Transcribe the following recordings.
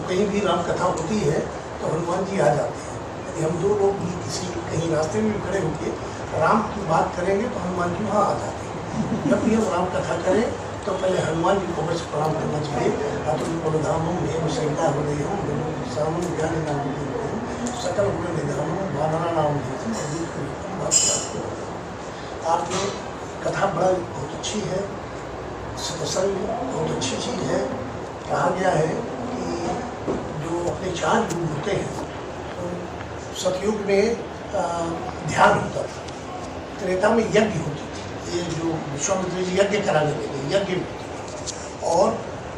कहीं भी राम कथा होती है तो हनुमान जी आ जाते हैं। यदि हम दो लोग भी किसी कहीं रास्ते में भी खड़े होकर राम की बात करेंगे तो हनुमान जी वहाँ आ जाते हैं। जब भी हम राम कथा करें तो पहले हनुमान जी को बस प्रणाम करना चाहिए। अतुलधामम एवं शंका हृदय ज्ञान नाम सकल गुण निधान बाधना नाम आपने कथा बहुत अच्छी है, सत्संग बहुत अच्छी चीज़ है। कहा गया है कि जो अपने 4 युग होते हैं, सतयुग में ध्यान होता था, त्रेता में यज्ञ होती थी, ये जो विश्वामित्र जी यज्ञ कराने लगे यज्ञ होती थी, और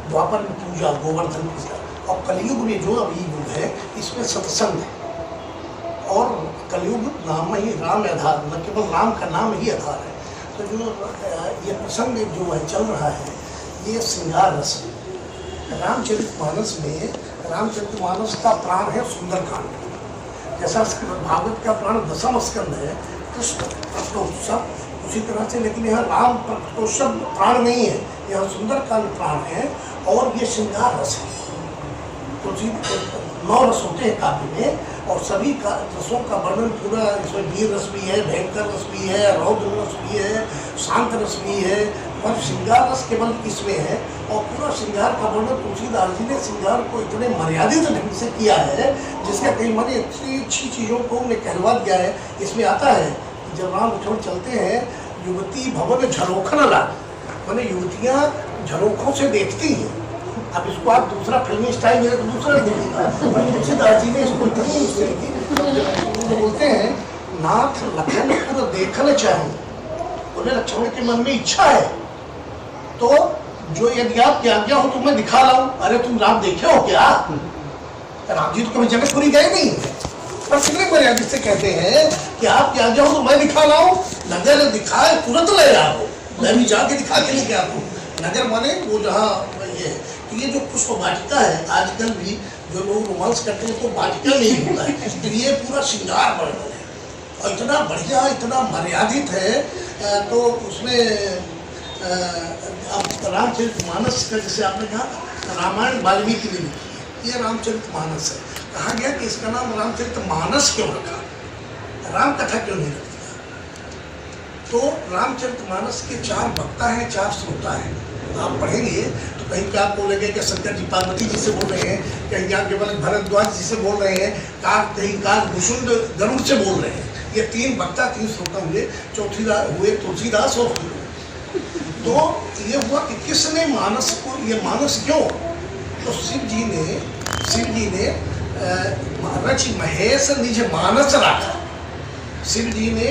द्वापर में पूजा, गोवर्धन पूजा, और कलयुग में जो अभी युग है इसमें सत्संग है। और कलयुग नाम ही राम आधार, न केवल राम का नाम ही आधार है। तो जो ये प्रसंग जो है चल रहा है ये श्रृंगार रस है। रामचरितमानस में, रामचरितमानस का प्राण है सुंदरकांड, जैसा भागवत का प्राण 10वां स्कंद है कृष्ण प्रकटोत्सव, उसी तरह से, लेकिन यहाँ राम प्रकटोत्सव प्राण नहीं है, यहाँ सुंदरकांड प्राण है। और ये श्रृंगार रस है। तो 9 रस होते हैं काव्य में, और सभी का रसों का वर्णन पूरा, इसमें वीर रस भी है, भयंकर रस भी है, रौद्र रस भी है, शांत रस भी है, पर श्रृंगार रस केवल इसमें है। और पूरा श्रृंगार का वर्णन तुलसीदास जी ने श्रृंगार को इतने मर्यादित ढंग से किया है, जिसका कई मानी अच्छी चीज़ों को उन्हें कहलवा दिया है। इसमें आता है कि जब राम छोड़ चलते हैं, युवती भवन झरोखन लाग, मैंने युवतियाँ झरोखों से देखती हैं। अब इसको आप दूसरा फिल्मी स्टाइल में तो दूसरा देखिएगा, तुलसीदास जी ने इसको इतनी बोलते हैं, नाथ लखन पूरा देखना चाहिए, उन्हें लक्ष्मण के मन में इच्छा है, तो जो यदि आपकी आज्ञा हो तो मैं दिखा लाऊं। अरे तुम राम देखे हो क्या? राम जी तो कभी जनकपुरी गए नहीं, पर कितने मर्यादित से कहते हैं कि आपकी आज्ञा हो तो मैं दिखा लाऊं। नगर दिखाए तुरंत ले आओ, मैं भी जाके दिखा के लेके आता। नगर माने वो जहाँ ये जो पुष्प वाटिका है, आजकल भी जो लोग रोमांस करते हैं तो वाटिका नहीं होता है, तो ये पूरा श्रृंगार वर्णन है और इतना बढ़िया, इतना मर्यादित है। तो उसमें अब रामचरितमानस का, जैसे आपने कहा रामायण वाल्मीकि ने लिखी, ये रामचरितमानस है। कहा गया कि इसका नाम रामचरितमानस क्यों रखा, राम कथा क्यों नहीं रखी? तो रामचरितमानस के 4 वक्ता हैं, 4 श्रोता हैं। आप पढ़ेंगे तो कहीं क्या आप बोलेंगे कि शंकर जी पार्वती जी से बोल रहे हैं, कहीं आप केवल भरद्वाज जी से बोल रहे हैं, कहीं भुषुंड गरुड़ से बोल रहे हैं। ये 3 वक्ता, 3 श्रोता हुए, चौथी हुए तुलसीदास और तो ये हुआ कि किसने मानस को, ये मानस क्यों? तो शिव जी ने रच महेश निज मानस रखा। शिव जी ने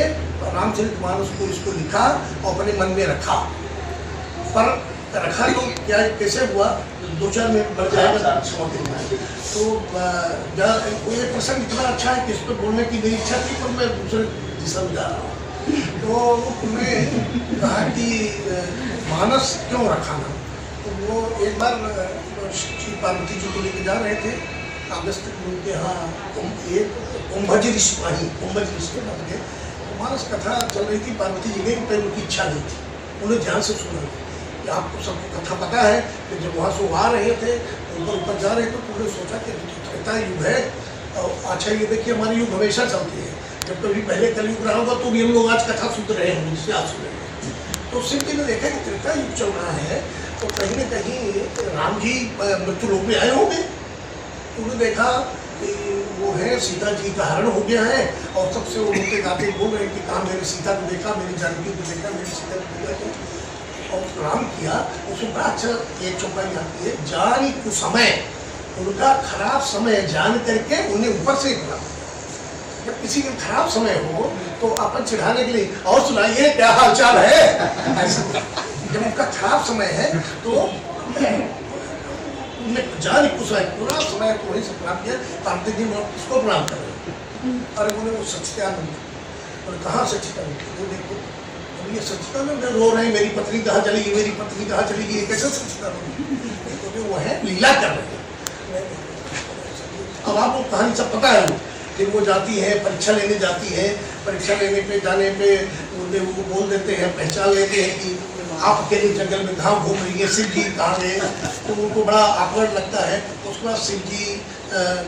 रामचरितमानस को इसको लिखा और अपने मन में रखा, पर रखा तो क्या कैसे हुआ, 2-4 मिनट बढ़ जाएगा तो ये प्रसंग इतना अच्छा है कि इस पर बोलने की मेरी इच्छा थी, पर मैं दूसरे दिशा में जा रहा हूँ। तो उन्होंने कहा कि मानस क्यों रखा ना, तो वो एक बार श्री पार्वती जी को लेके जा रहे थे अगस्त उनके यहाँ, कुंभज ऋषि के बन गए। मानस कथा चल रही थी, पार्वती जी गई, पर उनकी इच्छा नहीं थी, उन्हें ध्यान से सुना कि आपको सबको कथा पता है कि जब वहाँ से आ रहे थे ऊपर जा रहे थे तो उन्होंने सोचा कि त्रेता युग है, और अच्छा ये देखिए हमारी युग हमेशा चलती है, जब कभी पहले कलयुग रहा होगा तो भी हम लोग आज कथा सुन रहे हैं, जिससे आज सुन रहे हैं। तो शिव जी ने देखा कि त्रेता युग चल रहा है, तो कहीं न कहीं राम जी मृत्यु लोक में आए होंगे। उन्होंने देखा कि वो है सीता जी का हरण हो गया है, और सबसे वो रोते गाते बोल रहे हैं कि कहाँ मेरी सीता को देखा, मेरी जानकी को देखा, मेरी सीता को देखा। और प्रणाम किया, उसमें बड़ा अच्छा एक चौपाई आती है, जानी कुछ समय, उनका खराब समय जान करके उन्हें ऊपर से प्रणाम। जब किसी का खराब समय हो तो अपन चिढ़ाने के लिए और सुनाइए क्या हाल चाल है, ऐसा जब उनका खराब समय है तो जान कुछ पूरा समय को वहीं से प्रणाम किया। पार्वती जी उसको प्रणाम कर रहे, अरे बोले वो सच्चिदानंद, और कहाँ सच्चिदानंद, वो देखो ये सच्चिदानंद रो रहे हैं, मेरी पत्नी कहाँ चली गई, मेरी पत्नी कहाँ चली गई, कैसे सच्चिदानंद? तो वो है लीला कर रहे हैं। अब आपको कहानी सब पता है, फिर वो जाती है परीक्षा लेने जाती है, परीक्षा लेने पे जाने पे वो बोल देते हैं, पहचान लेते हैं कि आप अकेले जंगल में कहाँ घूम रही है, शिव जी कहाँ गए, तो उनको बड़ा awkward लगता है। उसके बाद शिव जी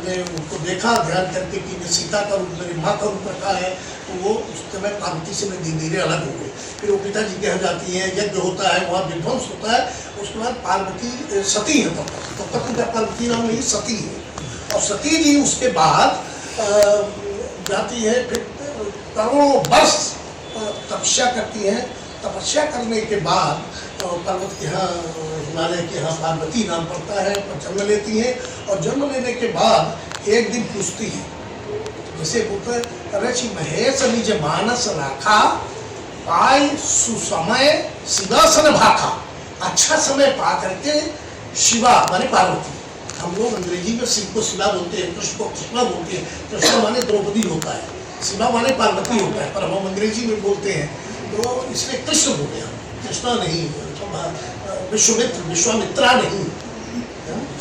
ने उनको देखा ध्यान करके कि मैं सीता का रूप मेरी माँ का रूप रखा है, तो वो उस समय पार्वती से धीरे धीरे अलग हो गए। फिर वो पिताजी के यहाँ जाती हैं, यज्ञ होता है, वहाँ विध्वंस होता है। उसके बाद पार्वती सती है, तो पत्नी का पार्वती नाम नहीं सती है। और सती जी उसके बाद जाती है, फिर करोड़ों वर्ष तपस्या करती हैं। तपस्या करने के बाद पर्वत के यहाँ, हिमालय के यहाँ पार्वती नाम पड़ता है, पर जन्म लेती हैं। और जन्म लेने के बाद एक दिन पूछती है, जैसे बोलते हैं ऋषि महेश निज मानस राखा, पाई सुसमय शिवासन भाखा। अच्छा समय पा करके शिवा माने पार्वती, हम लोग अंग्रेजी में शिव को शिवा बोलते हैं, कृष्ण को कृष्णा बोलते हैं। कृष्ण माने द्रौपदी होता है, शिवा माने पार्वती होता है, पर हम अंग्रेजी में बोलते हैं तो इसलिए कृष्ण बोले हम, कृष्णा नहीं, विश्वामित्र विश्वामित्रा नहीं।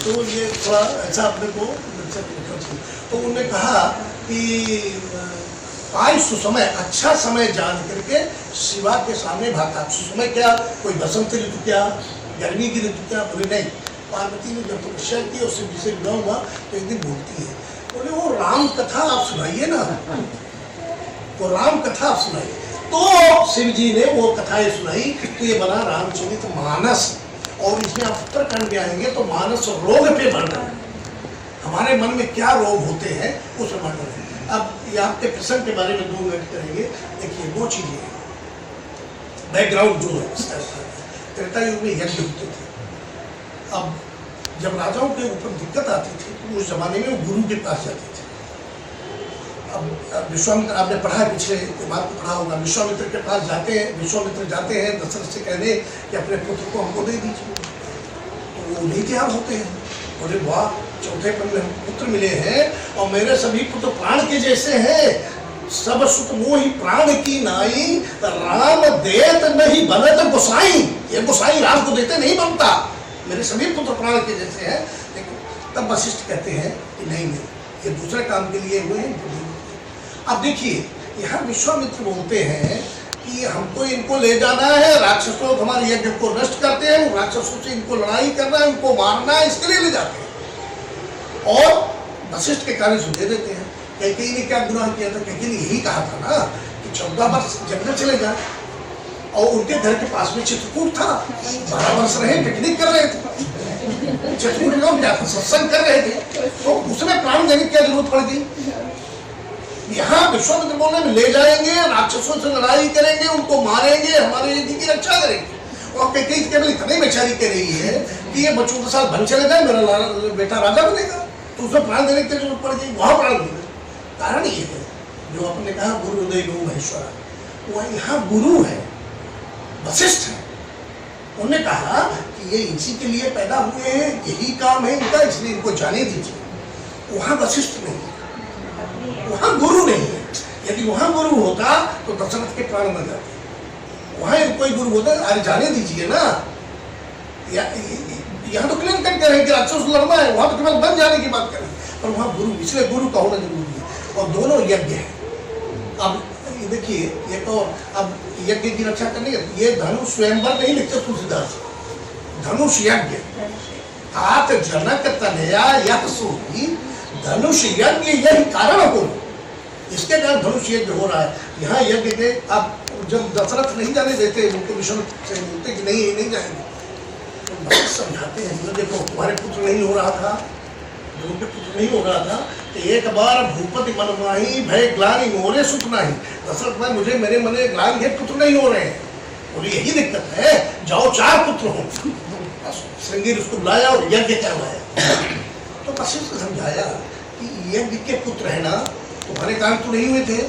तो ये थोड़ा ऐसा अपने को, तो उन्होंने कहा कि पाई सुसमय, अच्छा समय जान करके शिवा के सामने भागा। सुसमय क्या, कोई बसंत ऋतु क्या, गर्मी की ऋतु क्या? बोले नहीं। पार्वती ने जब तपस्या की और शिव से विवाह हुआ तो एक दिन बोलती है, बोले वो राम कथा आप सुनाइए ना, वो राम कथा आप सुनाइए। तो शिव जी ने वो कथाएं सुनाई, तो ये बना रामचरित मानस। और इसमें आप उत्तरकांड में आएंगे तो मानस रोग पे वर्णन, हमारे मन में क्या रोग होते हैं उस वर्णन है। अब ये आपके प्रसंग के बारे में 2 मिनट करेंगे। देखिए 2 चीजें हैं, बैकग्राउंड जो है इसका। त्रेता युग में यज्ञ होते थे। अब जब राजाओं के ऊपर दिक्कत आती थी तो उस जमाने में वो गुरु के पास जाते थे। अब विश्वामित्र, आपने पढ़ा है, पिछले बात को पढ़ा होगा, विश्वामित्र के पास जाते हैं, विश्वामित्र जाते हैं दशरथ से कहने कि अपने पुत्र को हमको दे दीजिए। तो वो नहीं तैयार होते हैं, बोले वाह, चौथे पन में पुत्र मिले हैं और मेरे सभी पुत्र प्राण के जैसे हैं, सब सुत मोहि प्राण की नाई, राम देत नहीं बनत गोसाई। ये गोसाई राम को देते नहीं बनता, मेरे सभी पुत्र प्राण के जैसे हैं। लेकिन तब वशिष्ठ कहते हैं कि नहीं नहीं, ये दूसरे काम के लिए हुए हैं। अब देखिए यहाँ विश्वामित्र बोलते हैं कि हमको इनको ले जाना है, राक्षसों हमारे यज्ञ को नष्ट करते हैं, राक्षसों से इनको लड़ाई करना है, उनको मारना है, इसके लिए ले जाते हैं। और वशिष्ठ के कार्य सुन दे देते हैं। कैकेयी ने क्या गुनाह किया था? कैकेयी ने यही कहा था ना कि 14 वर्ष जंगल चले जाए, और उनके घर के पास में चित्रकूट था, 12 वर्ष रहे, पिकनिक कर रहे थे, चित्रकूट लोग जाकर सत्संग कर रहे थे, तो उसमें प्राण देने की क्या जरूरत पड़ गई? यहाँ विश्वामित्र बोलने में ले जाएंगे, राक्षसों से लड़ाई करेंगे, उनको मारेंगे, हमारे यज्ञ की रक्षा करेंगे। और कैकेयी केवल इतनी बेचारी कह रही है कि ये बच्चों के साथ भन चले जाए, मेरा बेटा राजा बनेगा, तो उसमें प्राण देने की जरूरत पड़ गई, वहाँ प्राण देने। कारण ये है जो आपने कहा गुरुदेव गो महेश्वरा, वह यहाँ गुरु है, वशिष्ठ है। उन्होंने कहा कि ये इसी के लिए पैदा हुए हैं, यही काम है इनका, इसलिए इनको जाने दीजिए। वहाँ वशिष्ठ नहीं, वहाँ गुरु नहीं है। यदि वहाँ गुरु होता तो दशरथ के प्राण न जाते। वहाँ कोई गुरु होता, अरे जाने दीजिए ना। यहाँ तो क्लियर कट करें कि राक्षस लड़ना है, वहाँ तो केवल बन जाने की बात करें, पर वहाँ गुरु, इसलिए गुरु का होना जरूरी है। और दोनों यज्ञ है। अब देखिए एक और, अब यज्ञ की रक्षा करने के ये धनुष स्वयंवर नहीं लिखते तुलसीदास, धनुष यज्ञ तात जनक तनया यह सोई, धनुष यज्ञ यही कारण हो, इसके कारण धनुष यज्ञ हो रहा है। यहाँ यज्ञ के अब जब दशरथ नहीं जाने देते, उनको विश्वामित्र से बोलते कि नहीं नहीं जाएंगे, तो बहुत समझाते हैं, मतलब देखो तुम्हारे पुत्र नहीं हो रहा था, जो उनके पुत्र नहीं हो रहा था, तो एक बार भूपति मन माही भय ग्लानि मोरे सुख नहीं। दशरथ भाई मुझे मेरे मन में ग्लानि है, पुत्र नहीं हो रहे हैं, बोले यही दिक्कत है, जाओ 4 पुत्र हो। श्रृंगी उसको बुलाया और यज्ञ करवाया। तो वशिष्ठ ने समझाया कि यज्ञ के पुत्र है ना, तुम्हारे काम तो नहीं हुए थे,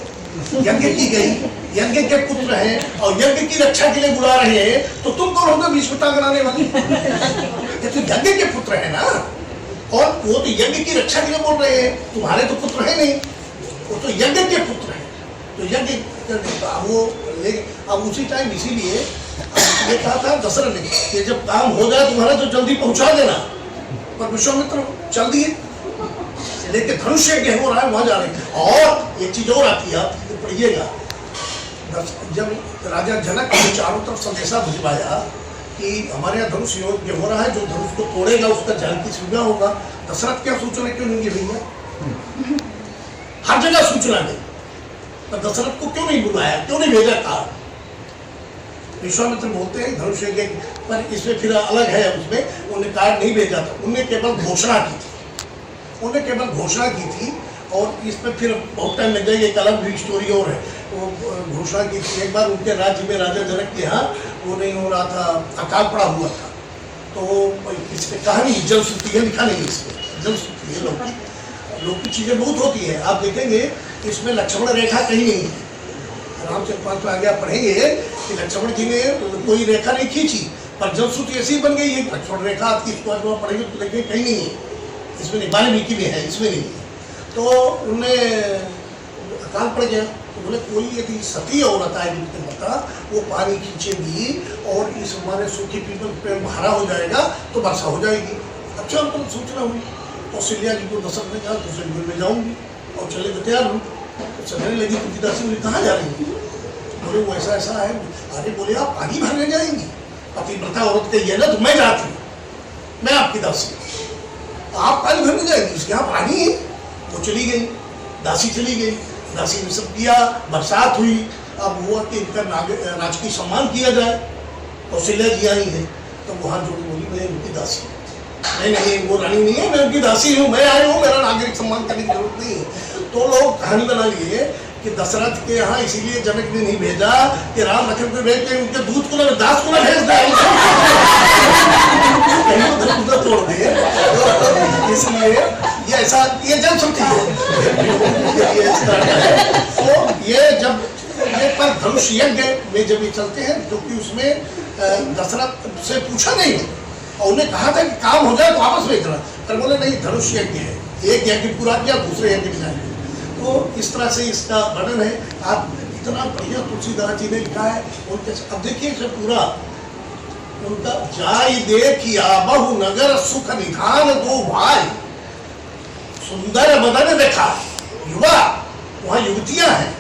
यज्ञ की गई, यज्ञ के पुत्र हैं और यज्ञ की रक्षा के लिए बुला रहे हैं, तो तुम कौन होगा बीच में टांग बनाने वाली? ये तो यज्ञ के पुत्र है ना, और वो तो यज्ञ की रक्षा के लिए बोल रहे हैं, तुम्हारे तो पुत्र है नहीं, वो तो यज्ञ के पुत्र हैं। तो यज्ञ वो अब उसी टाइम इसीलिए ये कहा था दशरथ ने कि जब काम हो जाए तुम्हारा तो जल्दी पहुंचा देना, पर विश्वामित्र चल दिए लेके धनुष यज्ञ हो रहा है, वहां जा रहे हैं। और एक चीज और आती है, आप पढ़िएगा, जब राजा जनक ने चारों तरफ संदेशा भिजवाया कि हमारे यहाँ धनुष यज्ञ हो रहा है, जो धनुष को तोड़ेगा उसका जल की सूचना होगा। दशरथ क्या सूचना क्यों नहीं दी भैया? हर जगह सूचना दी, पर दशरथ को क्यों नहीं बुलाया, क्यों नहीं भेजा था? विश्वामित्र बोलते हैं धनुष यज्ञ, पर इसमें फिर अलग है, उसमें उन्हें कार्ड नहीं भेजा था, उन्हें केवल घोषणा की थी, उन्हें केवल घोषणा की थी। और इसमें फिर बहुत टाइम लग जाएगी, एक अलग भी स्टोरी और है। वो घोषणा की थी, एक बार उनके राज्य में राजा जनक के यहाँ वो नहीं हो रहा था, अकाल पड़ा हुआ था, तो इसमें कहानी जलश्रुति है, लिखा नहीं इसमें, जलश्रुति है। लोग की चीज़ें बहुत होती है, आप देखेंगे इसमें लक्ष्मण रेखा कहीं नहीं है। रामचरितमानस में आगे आप पढ़ेंगे कि लक्ष्मण जी ने कोई रेखा नहीं खींची, पर जलश्रुति ऐसी बन गई है लक्ष्मण रेखा आपकी, इसको आज पढ़ेंगे तो देखेंगे कहीं नहीं है, इसमें नहीं, वाल्मीकि में है, इसमें नहीं है। तो उन्हें अकाल पड़ गया, तो बोले कोई यदि सती औरत आए जिनके बता वो पानी खींचेगी और इस हमारे सूखी पीपल पेड़ हरा हो जाएगा तो वर्षा हो जाएगी। अच्छा उनको सूचना हुई, कौशल्या जी को दशरथ ने कहा कौशल्या में जाऊंगी और चले तो तैयार हूँ। तो चलने लगी उनकी दासी, बोली कहाँ जा रही है? बोले वो ऐसा ऐसा है। आगे बोले आप पानी भरने जाएंगी? पतिव्रता औरत कही है ना, तो मैं जाती हूँ, मैं आपकी दासी, आप पानी भरने जाएंगी, उसके यहाँ पानी है। वो चली गई, दासी चली गई, दासी ने सब किया, बरसात हुई। अब हुआ कि इनका राजकीय सम्मान किया जाए, कौशल्या जी आई है, तो वहाँ जो बोली मैं उनकी दासी, नहीं वो रानी नहीं है, मैं उनकी दासी हूँ, मैं आई हूँ, मेरा नागरिक सम्मान करने की जरूरत नहीं है। तो लोग कहानी बना लिए कि दशरथ के यहाँ इसीलिए जनक ने नहीं भेजा कि राम लखन को भेज के उनके दूध को दास को भेज दे, तोड़ दिए। इसलिए ये ऐसा, ये जब छुट्टी है तो ये जब ये पर धनुष यज्ञ में जब ये चलते हैं, जो कि उसमें दशरथ से पूछा नहीं और उन्हें कहा था कि काम हो जाए तो वापस भेजना, पर बोले नहीं धनुष यज्ञ है, एक यज्ञ पूरा किया दूसरे यज्ञ में जाएंगे। तो इस तरह से इसका वर्णन है। आप इतना बढ़िया तुलसीदास जी ने लिखा है उनके। अब देखिए इसे पूरा उनका जाय देखिया बहु नगर सुख निधान दो भाई, सुंदर बदन देखा युवा, वहाँ युवतियां हैं,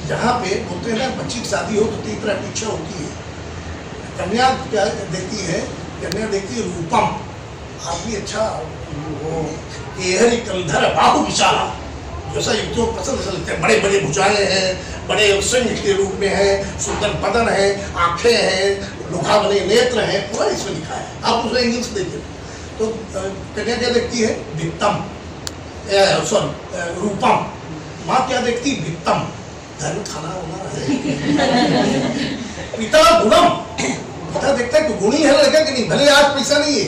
जहाँ पे बोलते हैं ना बच्ची की शादी हो तो 3 तरह की इच्छा होती है। कन्या क्या देखती है? कन्या देखती है रूपम, काफी अच्छा, वो एहरी कंधर बाहु विशाला, जैसा युवतियों को पसंद लगते हैं, बड़े बड़े भुजाएं हैं, बड़े सिंह के रूप में है, सुंदर बदन है, आंखें हैं, लुका बने नेत्र हैं, पूरा इसमें लिखा है। आप उसमें इंग्लिश देखिए तो कन्या क्या देखती है? वित्तम, रूपम। माँ क्या देखती? वित्तम, घर में खाना होना है। पिता गुणम, पिता देखता है कि गुणी है लड़का कि नहीं, भले आज पैसा नहीं है,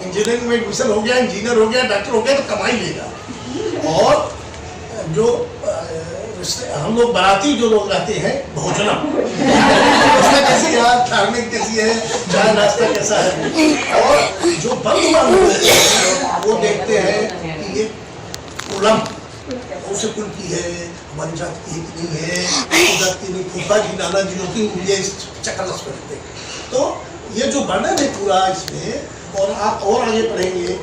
इंजीनियरिंग में एडमिशन हो गया, इंजीनियर हो गया, डॉक्टर हो गया तो कमाई लेगा। और जो हम लोग बाराती जो लोग रहते हैं, भोजनम, कैसी है, धार्मिक कैसी है, चाय नाश्ता कैसा है। और जो बंधु बांधव वो देखते हैं कि ये कुलम, उसे कुल की है, हमारी जात की नहीं है, जात की नहीं, फूफा जी नाना जी होती, ये चक्कर करते हैं। तो ये जो वर्णन है पूरा इसमें, और आप और आगे पढ़ेंगे,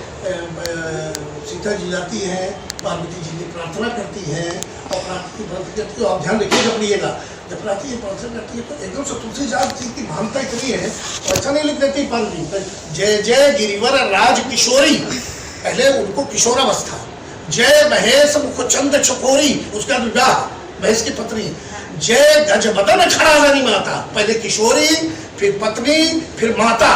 सीता जी जाती हैं, पार्वती जी की प्रार्थना करती हैं, और प्रार्थना करती है, आप ध्यान रखिएगा पढ़िएगा, जब प्रार्थना करती है तो एकदम से तुलसीदास जी की महानता इतनी है, और अच्छा नहीं लिख देती पार्वती, जय जय गिरिवर राज किशोरी, पहले उनको किशोरावस्था, जय महेश मुखचंद चकोरी, उसका विवाह महेश की पत्नी, जय गजबदन खड़ाधरी माता, पहले किशोरी, फिर पत्नी, फिर माता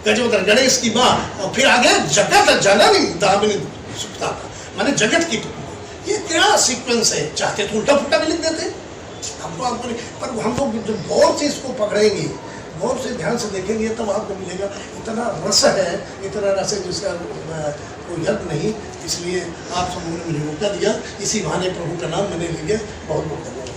गजबदन, गणेश की माँ, और फिर आगे जगत जननी दामिनी सुप्ता, माने जगत की। ये क्या सीक्वेंस है? चाहते तो उल्टा पुल्टा भी लिख देते, हमको आपको नहीं, पर हम लोग जब गौर से इसको पकड़ेंगे, गौर से ध्यान से देखेंगे, तब आपको मिलेगा इतना रस है, इतना रस है जिसका कोई हद नहीं। इसलिए आप सब लोगों ने मुझे मौका दिया, इसी बहाने प्रभु का नाम मैंने लिया। बहुत बहुत धन्यवाद।